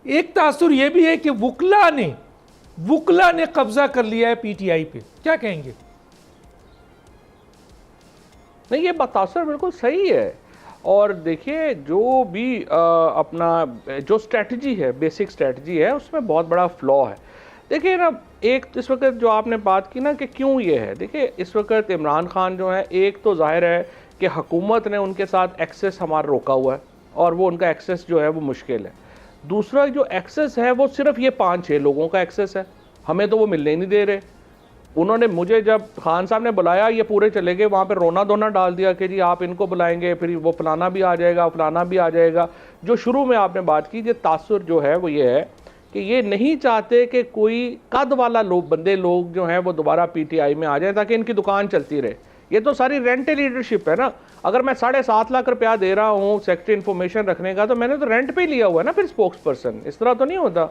एक तासुर ये भी है कि वुकला ने कब्जा कर लिया है पीटीआई पे, क्या कहेंगे? नहीं, ये तासुर बिल्कुल सही है। और देखिए, जो भी अपना जो स्ट्रेटजी है, बेसिक स्ट्रेटजी है, उसमें बहुत बड़ा फ्लॉ है। देखिए ना, एक इस वक्त जो आपने बात की ना कि क्यों ये है, देखिए इस वक्त इमरान खान जो है, एक तो जाहिर है कि हुकूमत ने उनके साथ एक्सेस हमारा रोका हुआ है और वो उनका एक्सेस जो है वो मुश्किल है। दूसरा जो एक्सेस है वो सिर्फ ये 5-6 लोगों का एक्सेस है, हमें तो वो मिलने ही नहीं दे रहे। उन्होंने मुझे जब खान साहब ने बुलाया, ये पूरे चले गए वहाँ पे, रोना धोना डाल दिया कि जी आप इनको बुलाएंगे, फिर वो फलाना भी आ जाएगा, फलाना भी आ जाएगा। जो शुरू में आपने बात की, ये तासुर जो है वो ये है कि ये नहीं चाहते कि कोई कद वाला लोग जो हैं वो दोबारा पीटीआई में आ जाए ताकि इनकी दुकान चलती रहे। ये तो सारी रेंट लीडरशिप है ना। अगर मैं 7.5 लाख रुपया दे रहा हूँ सेक्रेटरी इन्फॉर्मेशन रखने का, तो मैंने तो रेंट पे लिया हुआ है ना फिर स्पोक्स पर्सन, इस तरह तो नहीं होता।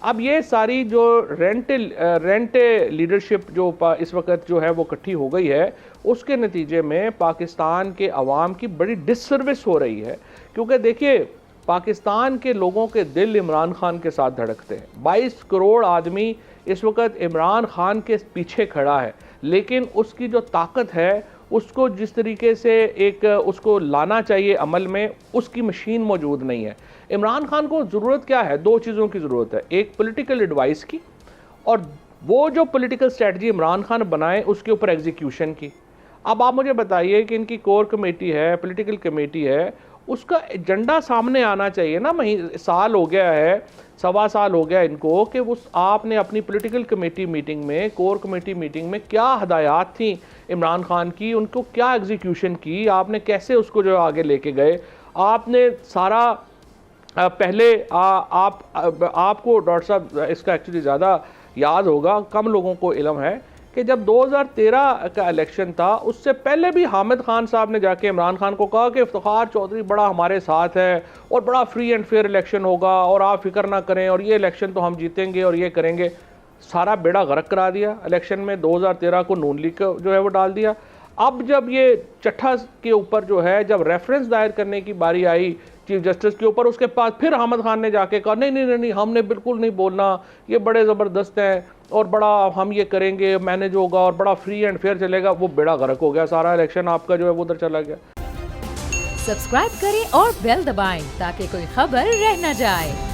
अब ये सारी जो रेंट लीडरशिप जो इस वक्त जो है वो इकट्ठी हो गई है, उसके नतीजे में पाकिस्तान के अवाम की बड़ी डिससर्विस हो रही है। क्योंकि देखिए, पाकिस्तान के लोगों के दिल इमरान खान के साथ धड़कते हैं। 22 करोड़ आदमी इस वक्त इमरान खान के पीछे खड़ा है, लेकिन उसकी जो ताकत है, उसको जिस तरीके से उसको लाना चाहिए अमल में, उसकी मशीन मौजूद नहीं है। इमरान खान को ज़रूरत क्या है? 2 चीज़ों की ज़रूरत है, एक पॉलिटिकल एडवाइस की, और वो जो पॉलिटिकल स्ट्रेटजी इमरान खान बनाए उसके ऊपर एग्जीक्यूशन की। अब आप मुझे बताइए कि इनकी कोर कमेटी है, पॉलिटिकल कमेटी है, उसका एजेंडा सामने आना चाहिए ना। साल हो गया है, 1.25 साल हो गया इनको, कि उस आपने अपनी पॉलिटिकल कमेटी मीटिंग में, कोर कमेटी मीटिंग में क्या हदायत थी इमरान खान की, उनको क्या एग्जीक्यूशन की, आपने कैसे उसको जो आगे लेके गए। आपने सारा पहले आपको डॉक्टर साहब इसका एक्चुअली ज़्यादा याद होगा, कम लोगों को इल्म है कि जब 2013 का इलेक्शन था, उससे पहले भी हामिद खान साहब ने जाके इमरान खान को कहा कि इफ्तिखार चौधरी बड़ा हमारे साथ है और बड़ा फ्री एंड फेयर इलेक्शन होगा और आप फिक्र ना करें और ये इलेक्शन तो हम जीतेंगे और ये करेंगे। सारा बेड़ा गर्क करा दिया इलेक्शन में। 2013 को नून लीग को जो है वो डाल दिया। अब जब ये चट्ठा के ऊपर जो है, जब रेफरेंस दायर करने की बारी आई चीफ जस्टिस के ऊपर, उसके बाद फिर हामिद खान ने जाके कहा नहीं नहीं नहीं नहीं, हमने बिल्कुल नहीं बोलना, ये बड़े ज़बरदस्त हैं और बड़ा हम ये करेंगे, मैनेज होगा और बड़ा फ्री एंड फेयर चलेगा। वो बेड़ा गर्क हो गया, सारा इलेक्शन आपका जो है वो उधर चला गया। सब्सक्राइब करें और बेल दबाएं ताकि कोई खबर रह न जाए।